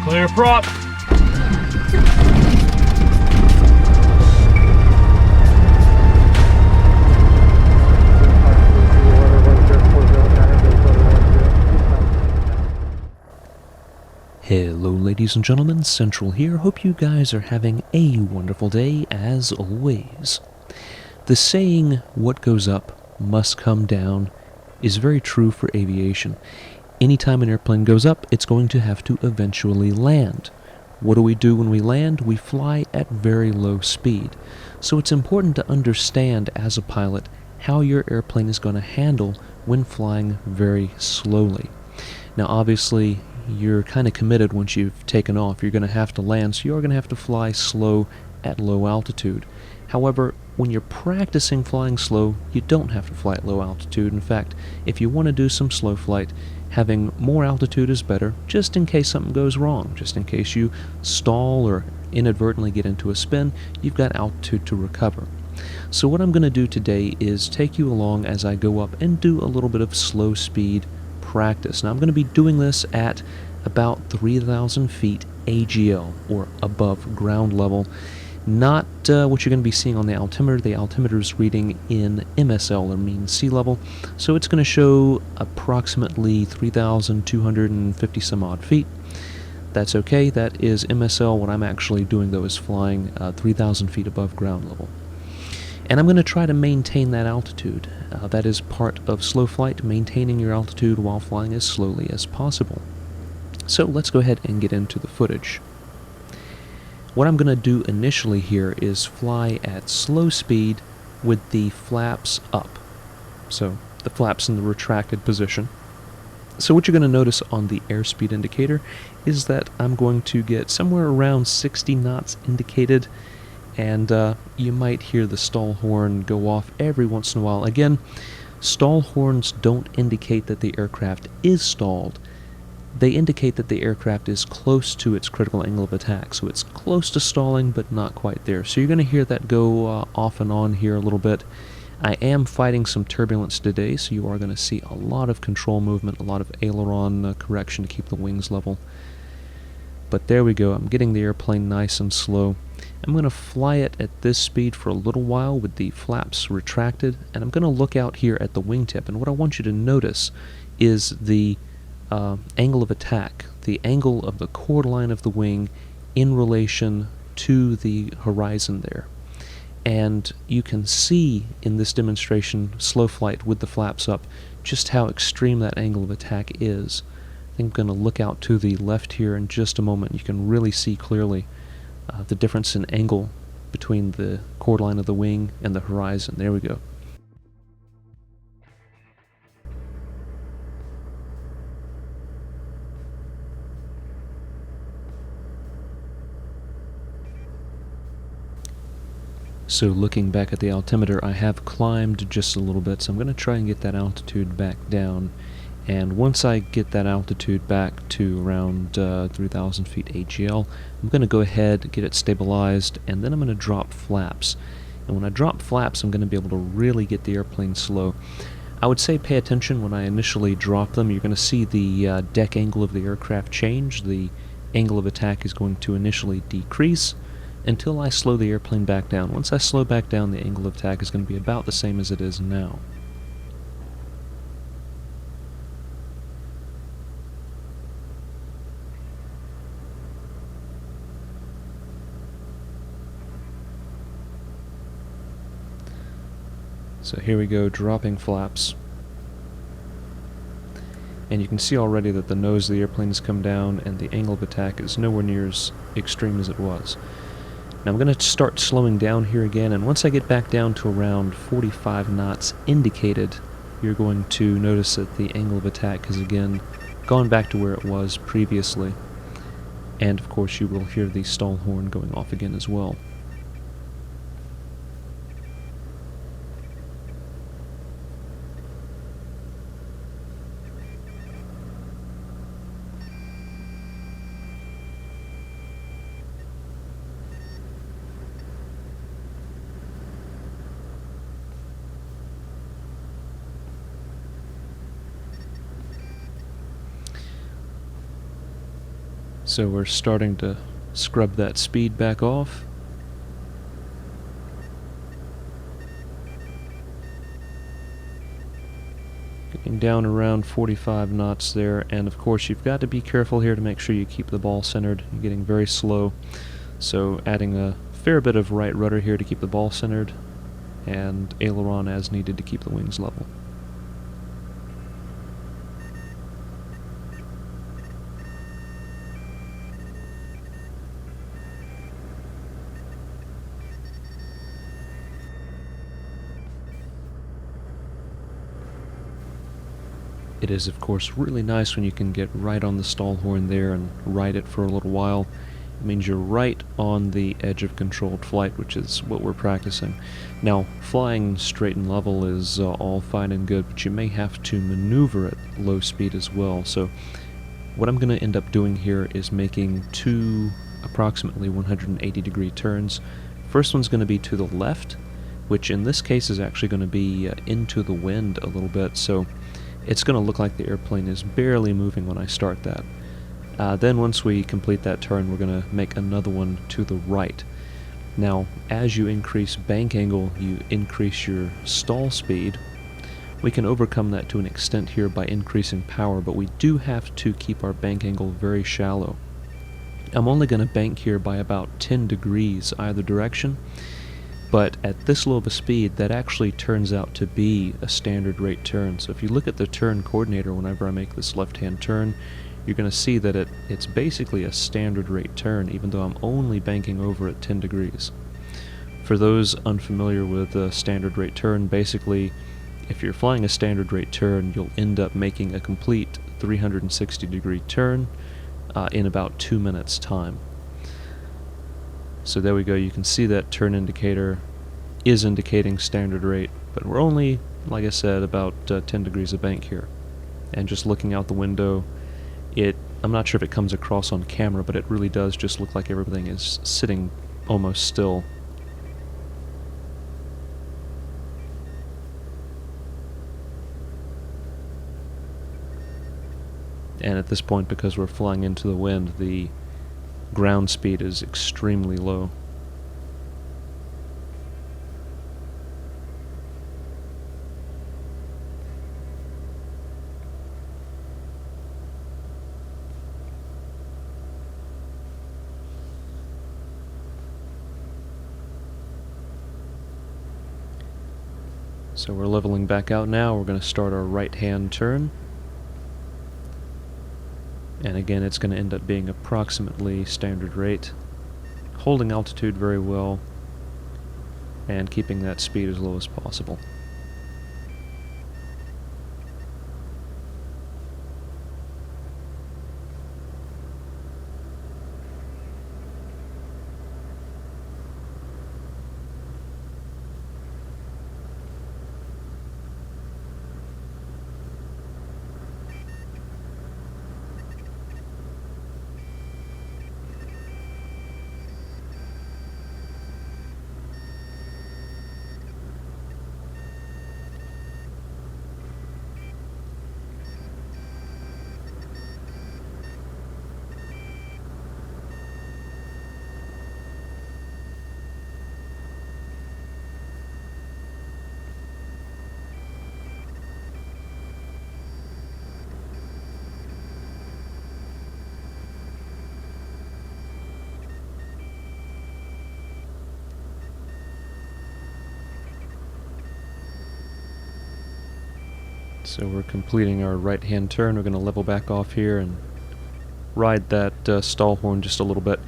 Clear prop. Hello ladies and gentlemen, Central here. Hope you guys are having a wonderful day as always. The saying, what goes up must come down, is very true for aviation. Anytime an airplane goes up, it's going to have to eventually land. What do we do when we land? We fly at very low speed. So it's important to understand as a pilot how your airplane is going to handle when flying very slowly. Now obviously, you're kind of committed once you've taken off. You're going to have to land, so you're going to have to fly slow at low altitude. However, when you're practicing flying slow, you don't have to fly at low altitude. In fact, if you want to do some slow flight, having more altitude is better, just in case something goes wrong. Just in case you stall or inadvertently get into a spin, you've got altitude to recover. So what I'm going to do today is take you along as I go up and do a little bit of slow speed practice. Now I'm going to be doing this at about 3,000 feet AGL, or above ground level, not what you're going to be seeing on the altimeter. The altimeter is reading in MSL, or mean sea level, so it's going to show approximately 3,250 some odd feet. That's okay, that is MSL. What I'm actually doing though is flying 3,000 feet above ground level. And I'm going to try to maintain that altitude. That is part of slow flight, maintaining your altitude while flying as slowly as possible. So let's go ahead and get into the footage. What I'm going to do initially here is fly at slow speed with the flaps up. So the flaps in the retracted position. So what you're going to notice on the airspeed indicator is that I'm going to get somewhere around 60 knots indicated, and you might hear the stall horn go off every once in a while. Again, stall horns don't indicate that the aircraft is stalled. They indicate that the aircraft is close to its critical angle of attack. So it's close to stalling, but not quite there. So you're going to hear that go off and on here a little bit. I am fighting some turbulence today, so you are going to see a lot of control movement, a lot of aileron correction to keep the wings level. But there we go. I'm getting the airplane nice and slow. I'm going to fly it at this speed for a little while with the flaps retracted, and I'm going to look out here at the wingtip. And what I want you to notice is the angle of attack, the angle of the chord line of the wing in relation to the horizon there. And you can see in this demonstration, slow flight with the flaps up, just how extreme that angle of attack is. I think I'm going to look out to the left here in just a moment. You can really see clearly the difference in angle between the chord line of the wing and the horizon. There we go. So looking back at the altimeter, I have climbed just a little bit, so I'm going to try and get that altitude back down. And once I get that altitude back to around 3,000 feet AGL, I'm going to go ahead, get it stabilized, and then I'm going to drop flaps. And when I drop flaps, I'm going to be able to really get the airplane slow. I would say pay attention when I initially drop them. You're going to see the deck angle of the aircraft change. The angle of attack is going to initially decrease until I slow the airplane back down. Once I slow back down, the angle of attack is going to be about the same as it is now. So here we go, dropping flaps. And you can see already that the nose of the airplane has come down and the angle of attack is nowhere near as extreme as it was. Now I'm going to start slowing down here again, and once I get back down to around 45 knots indicated, you're going to notice that the angle of attack has again gone back to where it was previously. And of course you will hear the stall horn going off again as well. So we're starting to scrub that speed back off. Getting down around 45 knots there, and of course you've got to be careful here to make sure you keep the ball centered. You're getting very slow, so adding a fair bit of right rudder here to keep the ball centered, and aileron as needed to keep the wings level. It is, of course, really nice when you can get right on the stall horn there and ride it for a little while. It means you're right on the edge of controlled flight, which is what we're practicing. Now, flying straight and level is all fine and good, but you may have to maneuver at low speed as well. So what I'm going to end up doing here is making two approximately 180-degree turns. First one's going to be to the left, which in this case is actually going to be into the wind a little bit, so it's going to look like the airplane is barely moving when I start that. Then once we complete that turn, we're going to make another one to the right. Now, as you increase bank angle, you increase your stall speed. We can overcome that to an extent here by increasing power, but we do have to keep our bank angle very shallow. I'm only going to bank here by about 10 degrees either direction, but at this low of a speed, that actually turns out to be a standard rate turn. So if you look at the turn coordinator whenever I make this left-hand turn, you're going to see that it's basically a standard rate turn, even though I'm only banking over at 10 degrees. For those unfamiliar with a standard rate turn, basically, if you're flying a standard rate turn, you'll end up making a complete 360-degree turn in about 2 minutes' time. So there we go, you can see that turn indicator is indicating standard rate, but we're only, like I said, about 10 degrees of bank here. And just looking out the window, I'm not sure if it comes across on camera, but it really does just look like everything is sitting almost still. And at this point, because we're flying into the wind, the ground speed is extremely low. So we're leveling back out now. We're going to start our right-hand turn. And again, it's going to end up being approximately standard rate, holding altitude very well, and keeping that speed as low as possible. So we're completing our right-hand turn. We're going to level back off here and ride that stall horn just a little bit.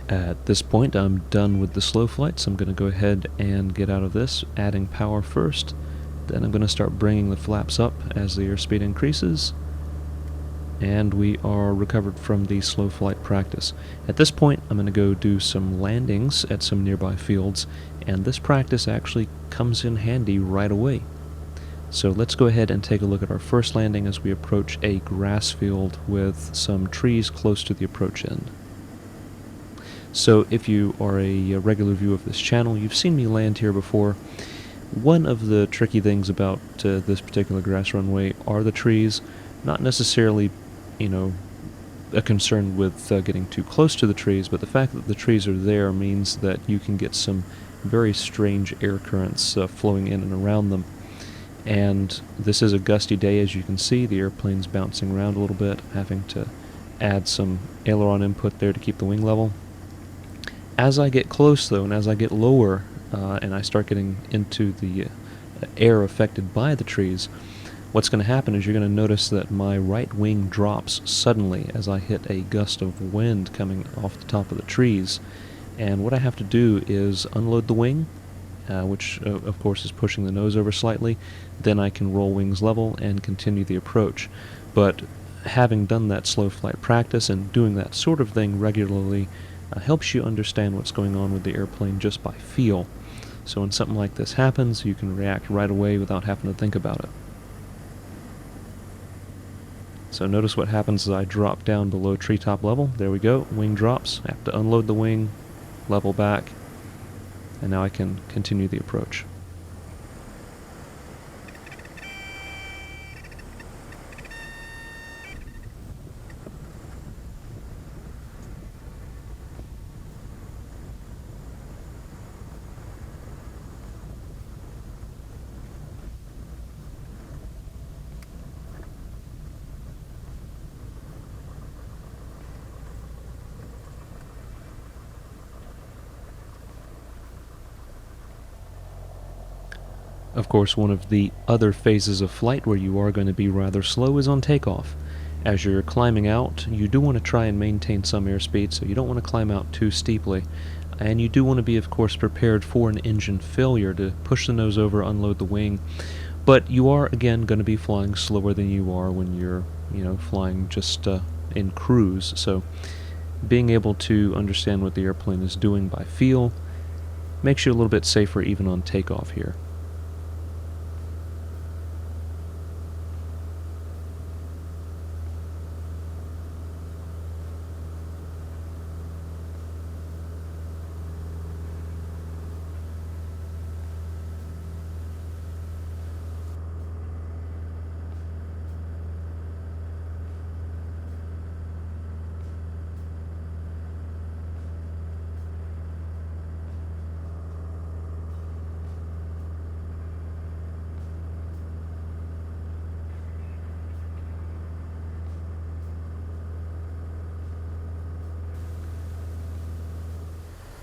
At this point, I'm done with the slow flight, so I'm going to go ahead and get out of this, adding power first. Then I'm going to start bringing the flaps up as the airspeed increases, and we are recovered from the slow flight practice. At this point, I'm going to go do some landings at some nearby fields, and this practice actually comes in handy right away. So let's go ahead and take a look at our first landing as we approach a grass field with some trees close to the approach end. So if you are a regular viewer of this channel, you've seen me land here before. One of the tricky things about this particular grass runway are the trees. Not necessarily, a concern with getting too close to the trees, but the fact that the trees are there means that you can get some very strange air currents flowing in and around them. And this is a gusty day, as you can see. The airplane's bouncing around a little bit, having to add some aileron input there to keep the wing level. As I get close, though, and as I get lower, and I start getting into the air affected by the trees, what's going to happen is you're going to notice that my right wing drops suddenly as I hit a gust of wind coming off the top of the trees. And what I have to do is unload the wing, which of course is pushing the nose over slightly. Then I can roll wings level and continue the approach. But having done that slow flight practice and doing that sort of thing regularly helps you understand what's going on with the airplane just by feel. So when something like this happens, you can react right away without having to think about it. So notice what happens as I drop down below treetop level. There we go, wing drops. I have to unload the wing, level back, and now I can continue the approach. Of course, one of the other phases of flight where you are going to be rather slow is on takeoff. As you're climbing out, you do want to try and maintain some airspeed, so you don't want to climb out too steeply. And you do want to be, of course, prepared for an engine failure to push the nose over, unload the wing. But you are, again, going to be flying slower than you are when you're, flying just in cruise. So being able to understand what the airplane is doing by feel makes you a little bit safer even on takeoff here.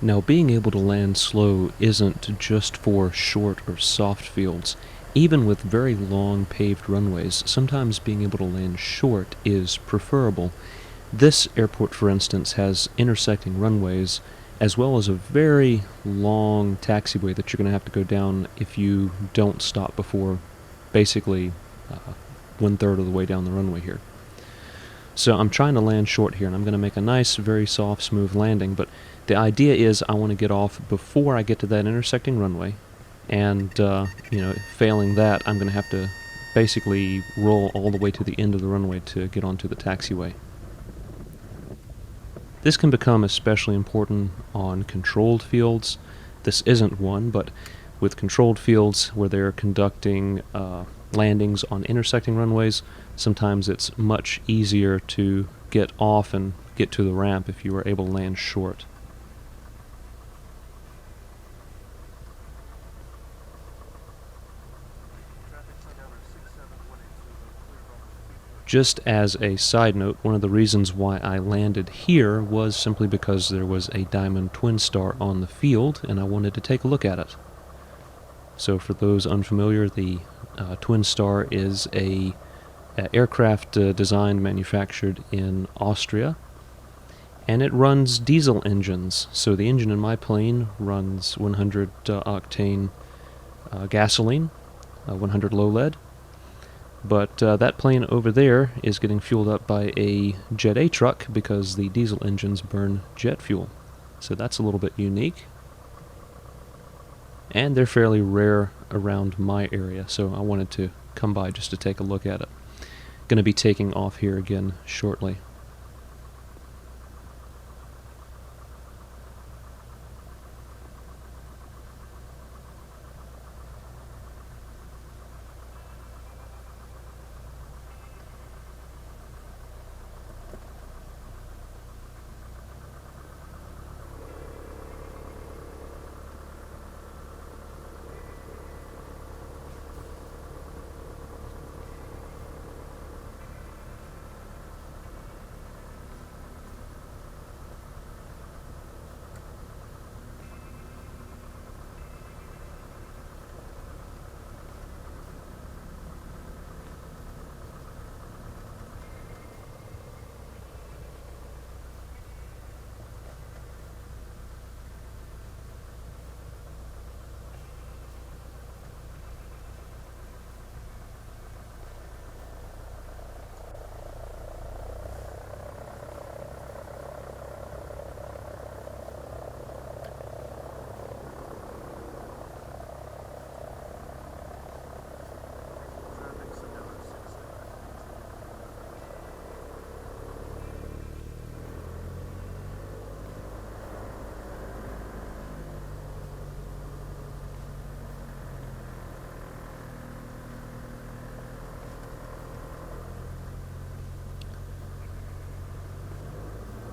Now, being able to land slow isn't just for short or soft fields. Even with very long paved runways, sometimes being able to land short is preferable. This airport, for instance, has intersecting runways as well as a very long taxiway that you're going to have to go down if you don't stop before basically 1/3 of the way down the runway here. So I'm trying to land short here, and I'm going to make a nice, very soft, smooth landing, but the idea is I want to get off before I get to that intersecting runway, and, failing that, I'm going to have to basically roll all the way to the end of the runway to get onto the taxiway. This can become especially important on controlled fields. This isn't one, but with controlled fields where they're conducting landings on intersecting runways, sometimes it's much easier to get off and get to the ramp if you are able to land short. Just as a side note, one of the reasons why I landed here was simply because there was a Diamond Twin Star on the field, and I wanted to take a look at it. So for those unfamiliar, the Twin Star is a aircraft designed, manufactured in Austria, And it runs diesel engines, so the engine in my plane runs 100 octane gasoline, 100 low lead, but that plane over there is getting fueled up by a Jet A truck because the diesel engines burn jet fuel. So that's a little bit unique. And they're fairly rare around my area, so I wanted to come by just to take a look at it. Going to be taking off here again shortly.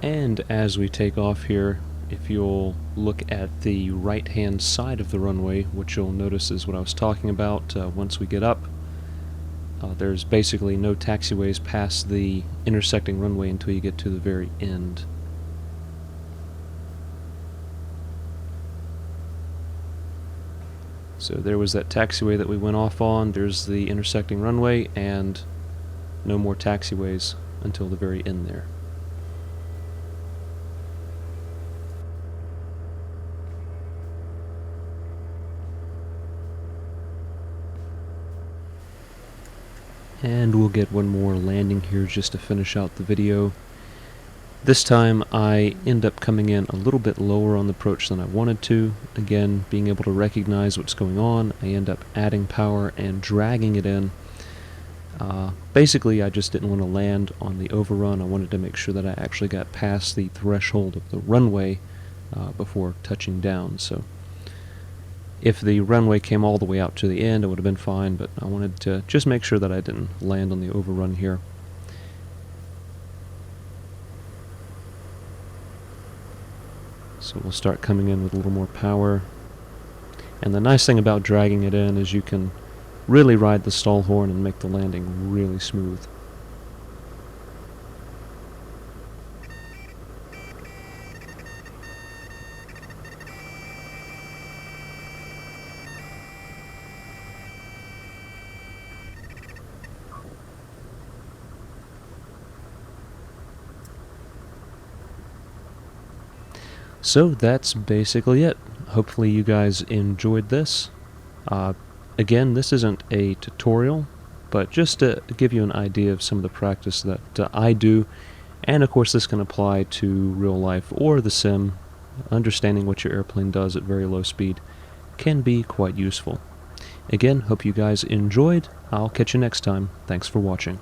And as we take off here, if you'll look at the right-hand side of the runway, which you'll notice is what I was talking about once we get up, there's basically no taxiways past the intersecting runway until you get to the very end. So there was that taxiway that we went off on, there's the intersecting runway, and no more taxiways until the very end there. And we'll get one more landing here just to finish out the video. This time I end up coming in a little bit lower on the approach than I wanted to. Again, being able to recognize what's going on, I end up adding power and dragging it in. Basically, I just didn't want to land on the overrun. I wanted to make sure that I actually got past the threshold of the runway before touching down. So if the runway came all the way out to the end, it would have been fine, but I wanted to just make sure that I didn't land on the overrun here. So we'll start coming in with a little more power. And the nice thing about dragging it in is you can really ride the stall horn and make the landing really smooth. So that's basically it. Hopefully you guys enjoyed this. Again, this isn't a tutorial, but just to give you an idea of some of the practice that I do, and of course this can apply to real life or the sim. Understanding what your airplane does at very low speed can be quite useful. Again, hope you guys enjoyed. I'll catch you next time. Thanks for watching.